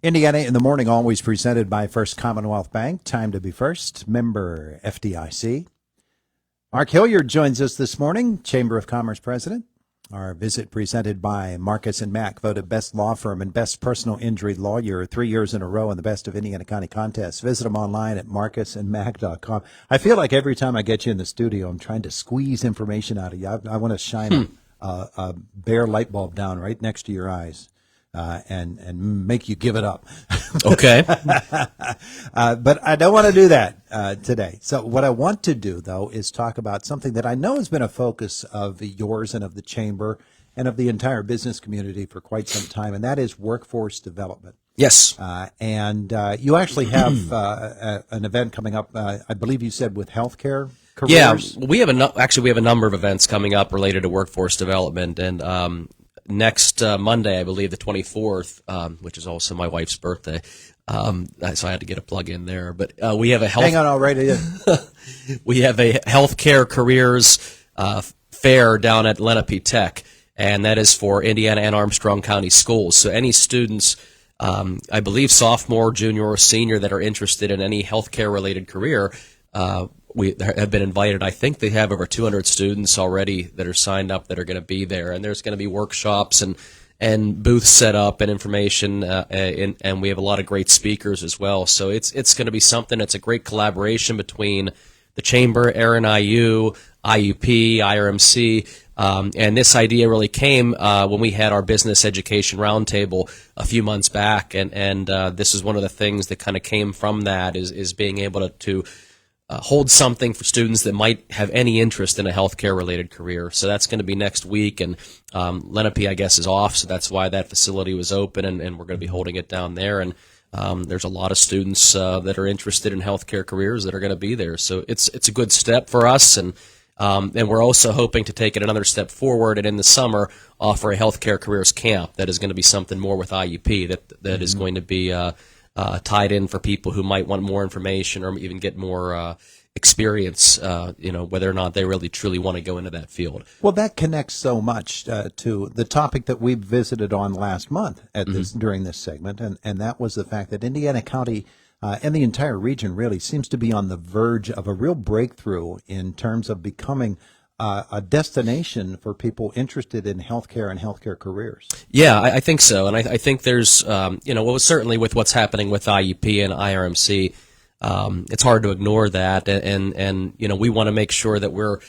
Indiana in the Morning, always presented by First Commonwealth Bank. Time to be first. Member FDIC. Mark Hilliard joins us this morning, Chamber of Commerce President. Our visit presented by Marcus and Mack, voted best law firm and best personal injury lawyer 3 years in a row in the Best of Indiana County contest. Visit them online at marcusandmack.com. I feel like every time I get you in the studio, I'm trying to squeeze information out of you. I want to shine a bare light bulb down right next to your eyes. And make you give it up. Okay. But I don't want to do that today. So what I want to do, though, is talk about something that I know has been a focus of yours and of the Chamber and of the entire business community for quite some time, and that is workforce development. Yes. And you actually have an event coming up, I believe you said, with healthcare careers? Yeah, we have a number of events coming up related to workforce development, and next Monday, I believe the 24th, which is also my wife's birthday, so I had to get a plug in there. But we have a Hang on, I'll write it in. We have a healthcare careers fair down at Lenape Tech, and that is for Indiana and Armstrong County schools. So any students, I believe sophomore, junior, or senior that are interested in any healthcare related career, we have been invited. I think they have over 200 students already that are signed up that are going to be there, and there's going to be workshops and booths set up and information, and we have a lot of great speakers as well. So it's going to be something. It's a great collaboration between the Chamber, ARINIU, IUP, IRMC, and this idea really came when we had our business education roundtable a few months back, and this is one of the things that kind of came from that is being able to hold something for students that might have any interest in a healthcare-related career. So that's going to be next week, and Lenape, I guess, is off, so that's why that facility was open, and we're going to be holding it down there. And there's a lot of students that are interested in healthcare careers that are going to be there. So it's a good step for us, and we're also hoping to take it another step forward, and in the summer offer a healthcare careers camp that is going to be something more with IUP that is going to be tied in for people who might want more information or even get more experience, whether or not they really truly want to go into that field. Well, that connects so much to the topic that we visited on last month at this during this segment, and that was the fact that Indiana County and the entire region really seems to be on the verge of a real breakthrough in terms of becoming a destination for people interested in healthcare and healthcare careers. Yeah, I think so, and I think there's, certainly with what's happening with IUP and IRMC, it's hard to ignore that, and we want to make sure that we're,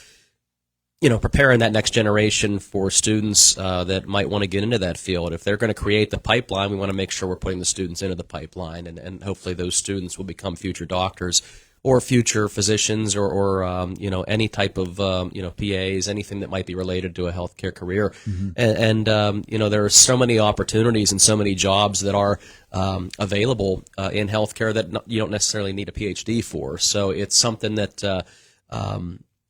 preparing that next generation for students that might want to get into that field. If they're going to create the pipeline, we want to make sure we're putting the students into the pipeline, and hopefully those students will become future doctors or future physicians or any type of, PAs, anything that might be related to a healthcare career. And there are so many opportunities and so many jobs that are available in healthcare that you don't necessarily need a PhD for. So it's something that,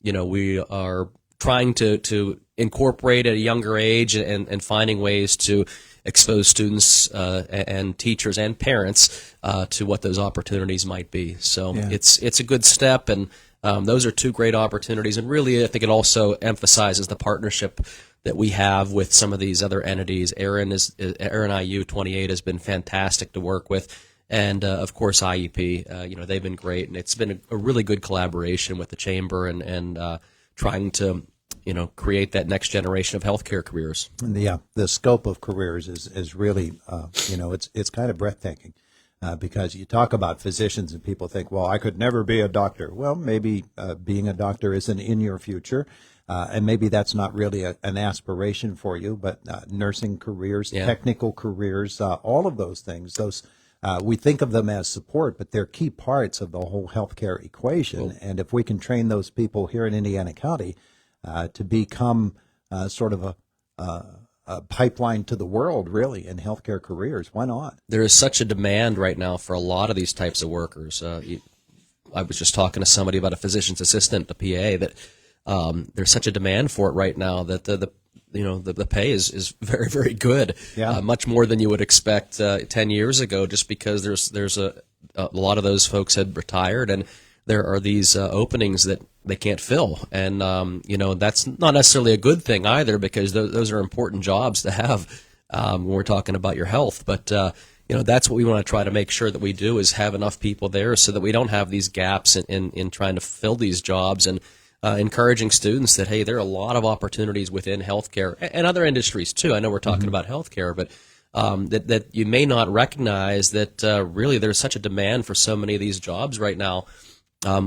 we are trying to incorporate at a younger age and finding ways to expose students and teachers and parents to what those opportunities might be. So it's a good step, and those are two great opportunities. And really, I think it also emphasizes the partnership that we have with some of these other entities. ARINIU 28 has been fantastic to work with, and of course IUP. They've been great, and it's been a really good collaboration with the Chamber and trying to create that next generation of healthcare careers. The scope of careers is really, it's kind of breathtaking because you talk about physicians and people think, well, I could never be a doctor. Well, maybe being a doctor isn't in your future, and maybe that's not really an aspiration for you, but nursing careers, technical careers, all of those things, we think of them as support, but they're key parts of the whole healthcare equation. Cool. And if we can train those people here in Indiana County to become sort of a pipeline to the world, really, in healthcare careers. Why not? There is such a demand right now for a lot of these types of workers. I was just talking to somebody about a physician's assistant, a PA, that there's such a demand for it right now that the pay is very, very good. Yeah. Much more than you would expect 10 years ago, just because there's a lot of those folks had retired, and there are these openings that they can't fill, and that's not necessarily a good thing either, because those are important jobs to have when we're talking about your health. But that's what we want to try to make sure that we do, is have enough people there so that we don't have these gaps in trying to fill these jobs, and encouraging students that, hey, there are a lot of opportunities within healthcare and other industries too. I know we're talking about healthcare, but that you may not recognize that really there's such a demand for so many of these jobs right now.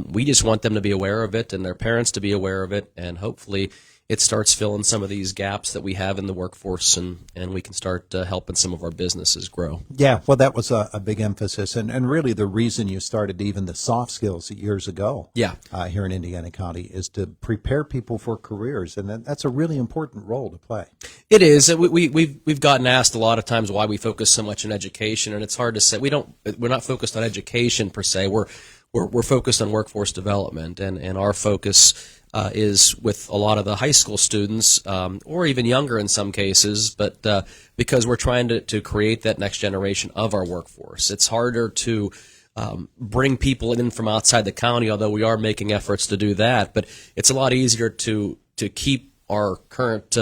We just want them to be aware of it and their parents to be aware of it, and hopefully it starts filling some of these gaps that we have in the workforce, and we can start helping some of our businesses grow. Yeah, well, that was a big emphasis, and really the reason you started even the soft skills years ago here in Indiana County is to prepare people for careers, and that's a really important role to play. It is. We've gotten asked a lot of times why we focus so much on education, and it's hard to say. We're not focused on education per se. We're focused on workforce development, and our focus is with a lot of the high school students, or even younger in some cases, but because we're trying to create that next generation of our workforce. It's harder to bring people in from outside the county, although we are making efforts to do that, but it's a lot easier to keep our current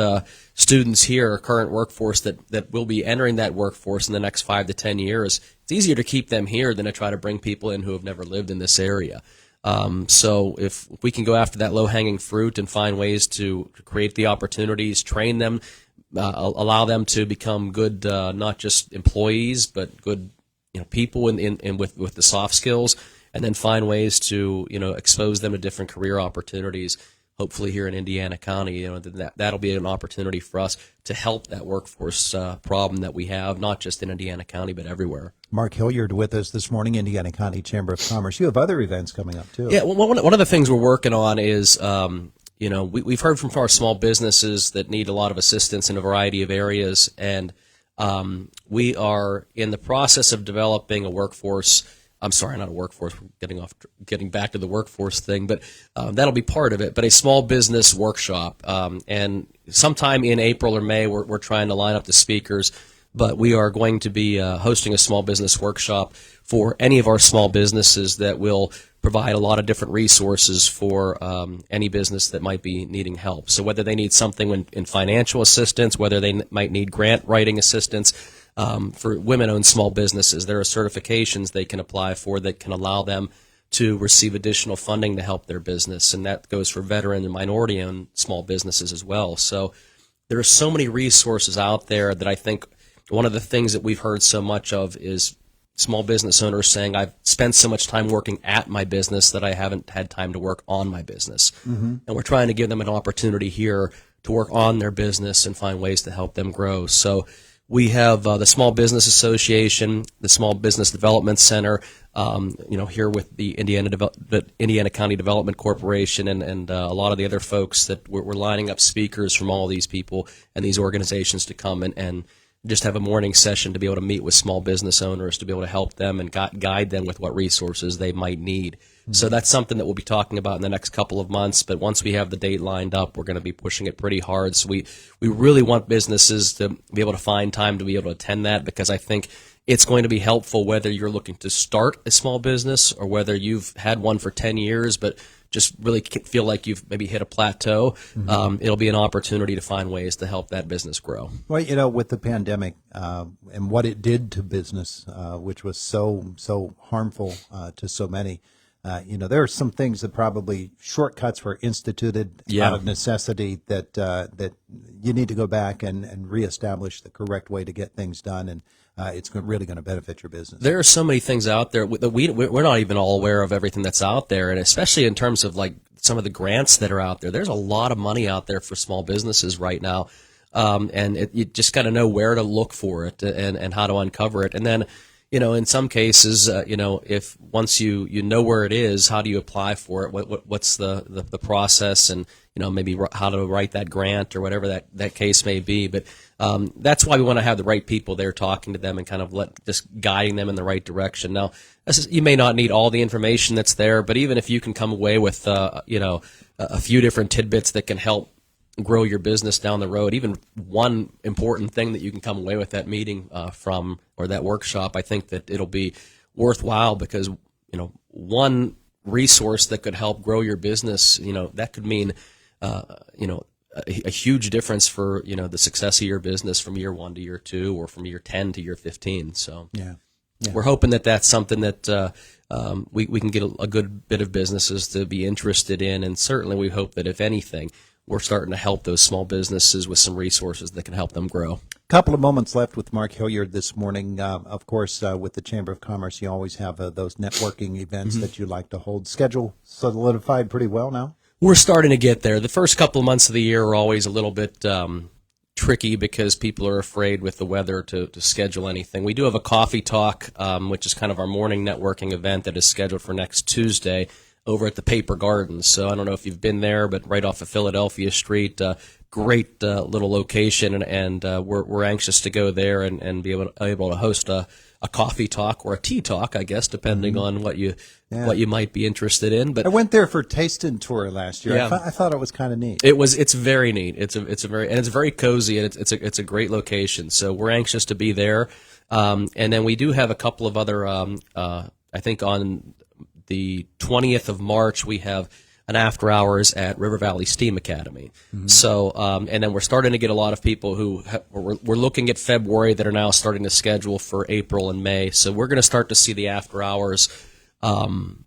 students here, our current workforce that will be entering that workforce in the next 5 to 10 years. It's easier to keep them here than to try to bring people in who have never lived in this area. So if we can go after that low-hanging fruit and find ways to create the opportunities, train them, allow them to become good, not just employees, but good people with the soft skills, and then find ways to expose them to different career opportunities. Hopefully here in Indiana County, that'll be an opportunity for us to help that workforce problem that we have, not just in Indiana County, but everywhere. Mark Hilliard with us this morning, Indiana County Chamber of Commerce. You have other events coming up, too. Yeah, one of the things we're working on is, we've heard from our small businesses that need a lot of assistance in a variety of areas, and we are in the process of developing a workforce. I'm sorry, not a workforce. We're getting back to the workforce thing, but that'll be part of it. But a small business workshop, and sometime in April or May, we're trying to line up the speakers. But we are going to be hosting a small business workshop for any of our small businesses that will provide a lot of different resources for any business that might be needing help. So whether they need something in financial assistance, whether they might need grant writing assistance. For women-owned small businesses, there are certifications they can apply for that can allow them to receive additional funding to help their business, and that goes for veteran and minority-owned small businesses as well. So there are so many resources out there that I think one of the things that we've heard so much of is small business owners saying, I've spent so much time working at my business that I haven't had time to work on my business. Mm-hmm. And we're trying to give them an opportunity here to work on their business and find ways to help them grow. So we have the Small Business Association, the Small Business Development Center, here with the Indiana County Development Corporation, and a lot of the other folks that we're lining up speakers from all these people and these organizations to come and just have a morning session to be able to meet with small business owners, to be able to help them and guide them with what resources they might need. Mm-hmm. So that's something that we'll be talking about in the next couple of months, but once we have the date lined up, we're going to be pushing it pretty hard. So we really want businesses to be able to find time to be able to attend that, because I think it's going to be helpful whether you're looking to start a small business or whether you've had one for 10 years but just really feel like you've maybe hit a plateau. Mm-hmm. It'll be an opportunity to find ways to help that business grow. Well, with the pandemic and what it did to business, which was so harmful to so many, there are some things that probably shortcuts were instituted out of necessity that you need to go back and reestablish the correct way to get things done, and it's really going to benefit your business. There are so many things out there that we're not even all aware of everything that's out there, and especially in terms of like some of the grants that are out there. There's a lot of money out there for small businesses right now, and you just got to know where to look for it and how to uncover it, and then. In some cases, if once you know where it is, how do you apply for it? What's the process, and maybe how to write that grant or whatever that case may be. But that's why we want to have the right people there talking to them and kind of just guiding them in the right direction. Now, you may not need all the information that's there, but even if you can come away with a few different tidbits that can help grow your business down the road, even one important thing that you can come away with that meeting from or that workshop, I think that it'll be worthwhile, because one resource that could help grow your business, that could mean a huge difference for, the success of your business from year 1 to year 2 or from year 10 to year 15. So Yeah. we're hoping that that's something that we can get a good bit of businesses to be interested in. And certainly we hope that, if anything, we're starting to help those small businesses with some resources that can help them grow. Couple of moments left with Mark Hilliard this morning. Of course, with the Chamber of Commerce, you always have those networking events that you like to hold. Schedule solidified pretty well now? We're starting to get there. The first couple of months of the year are always a little bit tricky because people are afraid with the weather to schedule anything. We do have a coffee talk, which is kind of our morning networking event that is scheduled for next Tuesday over at the Paper Gardens. So I don't know if you've been there, but right off of Philadelphia Street, great little location, and we're anxious to go there and be able to host a coffee talk or a tea talk, I guess, depending on what you might be interested in. But I went there for tasting tour last year. Yeah. I thought it was kind of neat. It's very neat. It's very cozy, and it's a great location. So we're anxious to be there. And then we do have a couple of other. I think on the 20th of March we have an after hours at River Valley Steam Academy. So, and then we're starting to get a lot of people who we're looking at February that are now starting to schedule for April and May. So we're going to start to see the after hours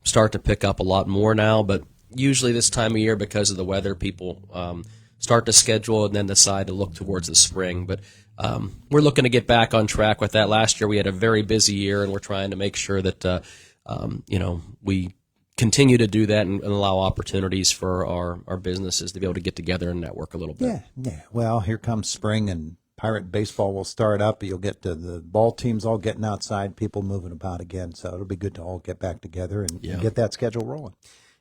start to pick up a lot more now. But usually this time of year, because of the weather, people start to schedule and then decide to look towards the spring. But we're looking to get back on track with that. Last year we had a very busy year, and we're trying to make sure that we continue to do that and allow opportunities for our businesses to be able to get together and network a little bit. Yeah. Well, here comes spring, and Pirate baseball will start up. You'll get to the ball teams all getting outside, people moving about again. So it'll be good to all get back together and get that schedule rolling.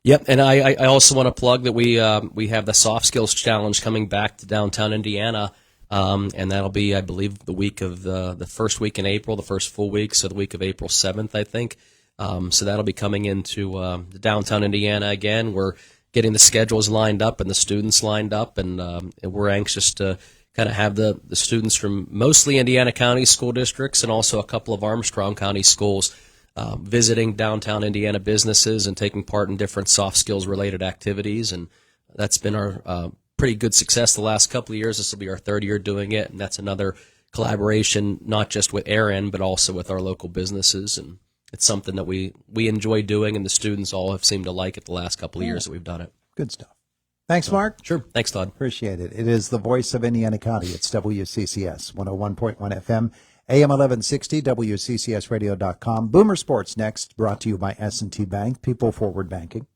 Yep, and I also want to plug that we have the Soft Skills Challenge coming back to downtown Indiana, and that'll be, I believe, the week of the first week in April, the first full week, so the week of April 7th, I think. So that'll be coming into downtown Indiana again. We're getting the schedules lined up and the students lined up, and we're anxious to kind of have the students from mostly Indiana County school districts and also a couple of Armstrong County schools visiting downtown Indiana businesses and taking part in different soft skills related activities. And that's been our pretty good success the last couple of years. This will be our third year doing it, and that's another collaboration not just with ARN but also with our local businesses. And it's something that we enjoy doing, and the students all have seemed to like it the last couple of years that we've done it. Good stuff. Thanks, Mark. Sure. Thanks, Todd. Appreciate it. It is the voice of Indiana County. It's WCCS 101.1 FM, AM 1160, WCCSradio.com. Boomer Sports next, brought to you by S&T Bank, People Forward Banking.